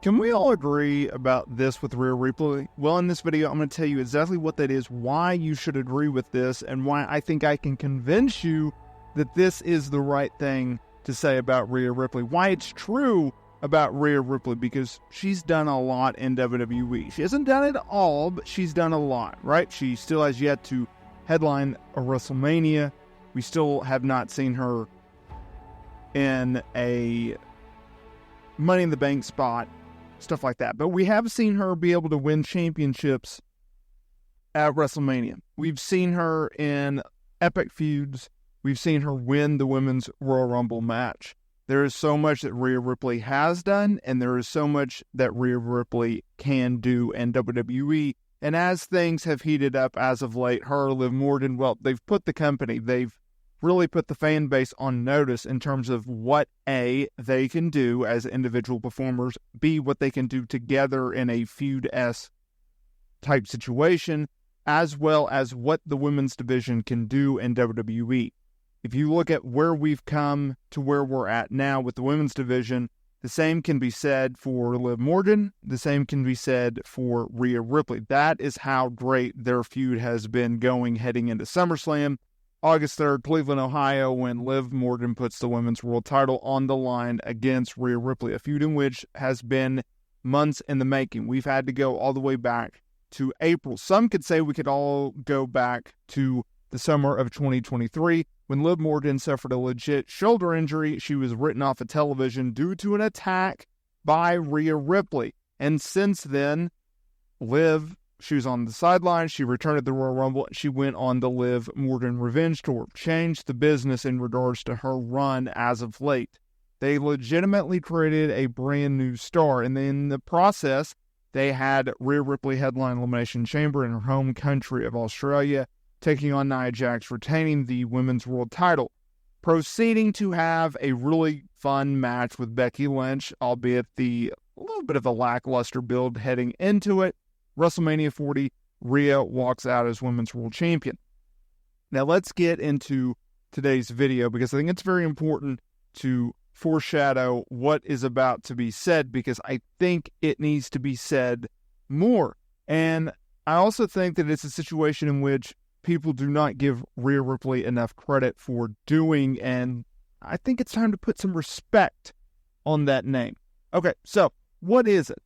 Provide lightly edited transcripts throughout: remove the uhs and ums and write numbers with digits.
Can we all agree about this with Rhea Ripley? Well, in this video, I'm going to tell you exactly what that is, why you should agree with this, and why I think I can convince you that this is the right thing to say about Rhea Ripley. Why it's true about Rhea Ripley, because she's done a lot in WWE. She hasn't done it all, but she's done a lot, right? She still has yet to headline a WrestleMania. We still have not seen her in a Money in the Bank spot, stuff like that. But we have seen her be able to win championships at WrestleMania. We've seen her in epic feuds. We've seen her win the Women's Royal Rumble match. There is so much that Rhea Ripley has done, and there is so much that Rhea Ripley can do in WWE. And as things have heated up as of late, her, Liv Morgan, well, they've put the company, they've really put the fan base on notice in terms of what, A, they can do as individual performers, B, what they can do together in a feud-esque type situation, as well as what the women's division can do in WWE. If you look at where we've come to where we're at now with the women's division, the same can be said for Liv Morgan, the same can be said for Rhea Ripley. That is how great their feud has been going heading into SummerSlam. August 3rd, Cleveland, Ohio, when Liv Morgan puts the women's world title on the line against Rhea Ripley, a feud in which has been months in the making. We've had to go all the way back to April. Some could say we could all go back to the summer of 2023 when Liv Morgan suffered a legit shoulder injury. She was written off of television due to an attack by Rhea Ripley. And since then, Liv, she was on the sidelines, she returned at the Royal Rumble, and she went on the Liv Morgan Revenge Tour, changed the business in regards to her run as of late. They legitimately created a brand new star, and in the process, they had Rhea Ripley headline Elimination Chamber in her home country of Australia, taking on Nia Jax, retaining the women's world title, proceeding to have a really fun match with Becky Lynch, albeit a little bit of a lackluster build heading into it. WrestleMania 40, Rhea walks out as Women's World Champion. Now let's get into today's video, because I think it's very important to foreshadow what is about to be said, because I think it needs to be said more. And I also think that it's a situation in which people do not give Rhea Ripley enough credit for doing, and I think it's time to put some respect on that name. Okay, so what is it?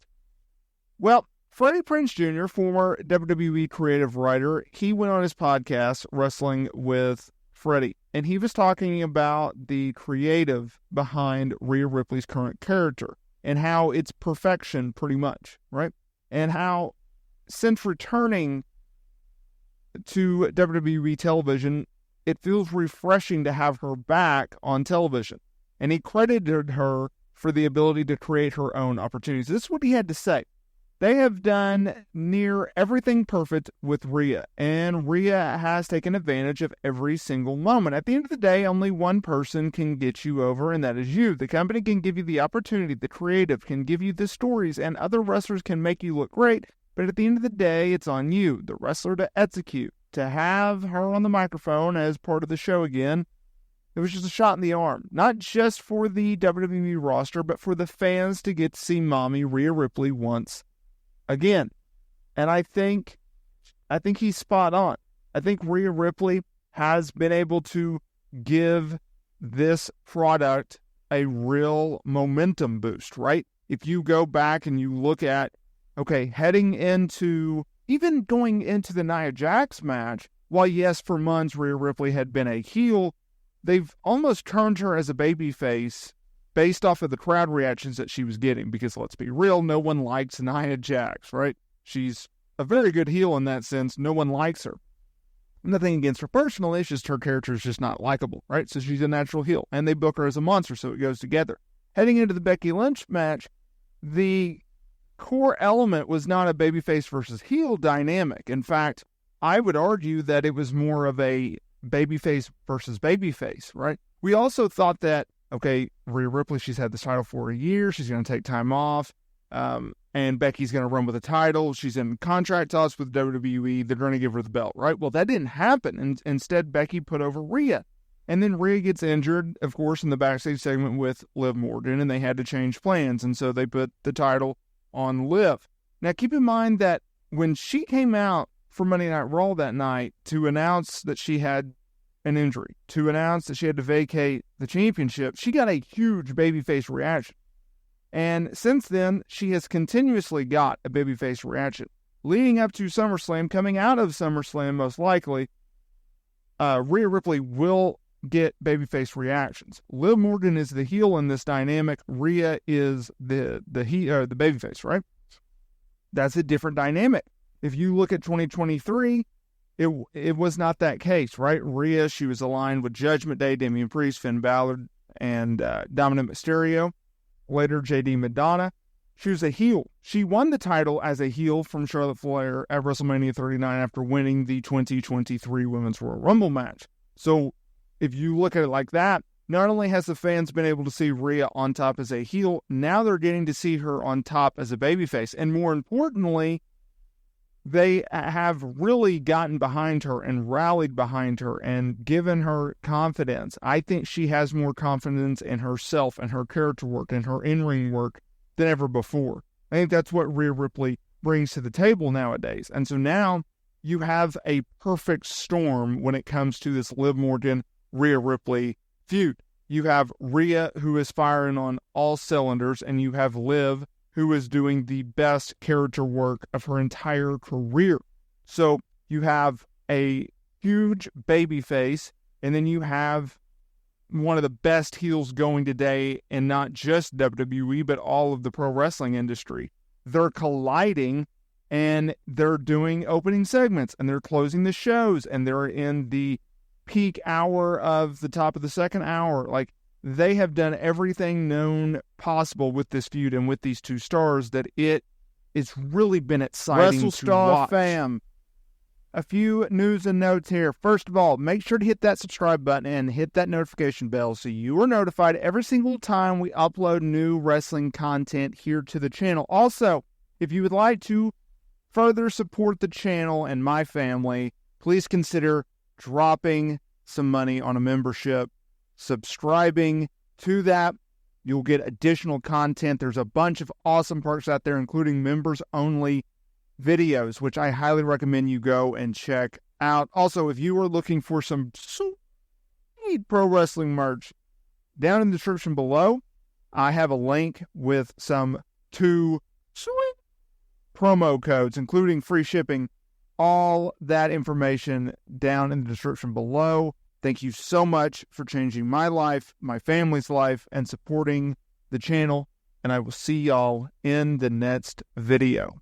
Well, Freddy Prince Jr., former WWE creative writer, he went on his podcast, Wrestling with Freddy, and he was talking about the creative behind Rhea Ripley's current character and how it's perfection pretty much, right? And how since returning to WWE television, it feels refreshing to have her back on television. And he credited her for the ability to create her own opportunities. This is what he had to say. They have done near everything perfect with Rhea, and Rhea has taken advantage of every single moment. At the end of the day, only one person can get you over, and that is you. The company can give you the opportunity, the creative can give you the stories, and other wrestlers can make you look great, but at the end of the day, it's on you, the wrestler, to execute. To have her on the microphone as part of the show again, it was just a shot in the arm. Not just for the WWE roster, but for the fans to get to see mommy Rhea Ripley once again. And I think he's spot on. I think Rhea Ripley has been able to give this product a real momentum boost, right? If you go back and you look at, okay, heading into, even going into the Nia Jax match, while yes, for months Rhea Ripley had been a heel, they've almost turned her as a babyface based off of the crowd reactions that she was getting, because let's be real, no one likes Nia Jax, right? She's a very good heel in that sense. No one likes her. Nothing against her personally, it's just her character is just not likable, right? So she's a natural heel, and they book her as a monster, so it goes together. Heading into the Becky Lynch match, the core element was not a babyface versus heel dynamic. In fact, I would argue that it was more of a babyface versus babyface, right? We also thought that, okay, Rhea Ripley, she's had this title for a year. She's going to take time off. And Becky's going to run with the title. She's in contract talks with WWE. They're going to give her the belt, right? Well, that didn't happen. And instead, Becky put over Rhea. And then Rhea gets injured, of course, in the backstage segment with Liv Morgan, and they had to change plans. And so they put the title on Liv. Now, keep in mind that when she came out for Monday Night Raw that night to announce that she had an injury, to announce that she had to vacate the championship, she got a huge babyface reaction. And since then, she has continuously got a babyface reaction. Leading up to SummerSlam, coming out of SummerSlam most likely, Rhea Ripley will get babyface reactions. Liv Morgan is the heel in this dynamic. Rhea is the babyface, right? That's a different dynamic. If you look at 2023, it was not that case, right? Rhea, she was aligned with Judgment Day, Damian Priest, Finn Balor, and Dominic Mysterio. Later, JD Madonna. She was a heel. She won the title as a heel from Charlotte Flair at WrestleMania 39 after winning the 2023 Women's Royal Rumble match. So if you look at it like that, not only has the fans been able to see Rhea on top as a heel, now they're getting to see her on top as a babyface. And more importantly, they have really gotten behind her and rallied behind her and given her confidence. I think she has more confidence in herself and her character work and her in-ring work than ever before. I think that's what Rhea Ripley brings to the table nowadays. And so now you have a perfect storm when it comes to this Liv Morgan, Rhea Ripley feud. You have Rhea, who is firing on all cylinders, and you have Liv, who is doing the best character work of her entire career. So you have a huge babyface, and then you have one of the best heels going today, and not just WWE, but all of the pro wrestling industry. They're colliding, and they're doing opening segments, and they're closing the shows, and they're in the peak hour of the top of the second hour. Like, they have done everything known possible with this feud and with these two stars that it's really been exciting to watch. WrestleSTAR fam. A few news and notes here. First of all, make sure to hit that subscribe button and hit that notification bell so you are notified every single time we upload new wrestling content here to the channel. Also, if you would like to further support the channel and my family, please consider dropping some money on a membership, subscribing to that. You'll get additional content. There's a bunch of awesome perks out there, including members-only videos, which I highly recommend you go and check out. Also, if you are looking for some sweet pro wrestling merch, down in the description below, I have a link with some 2 sweet promo codes, including free shipping. All that information down in the description below. Thank you so much for changing my life, my family's life, and supporting the channel. And I will see y'all in the next video.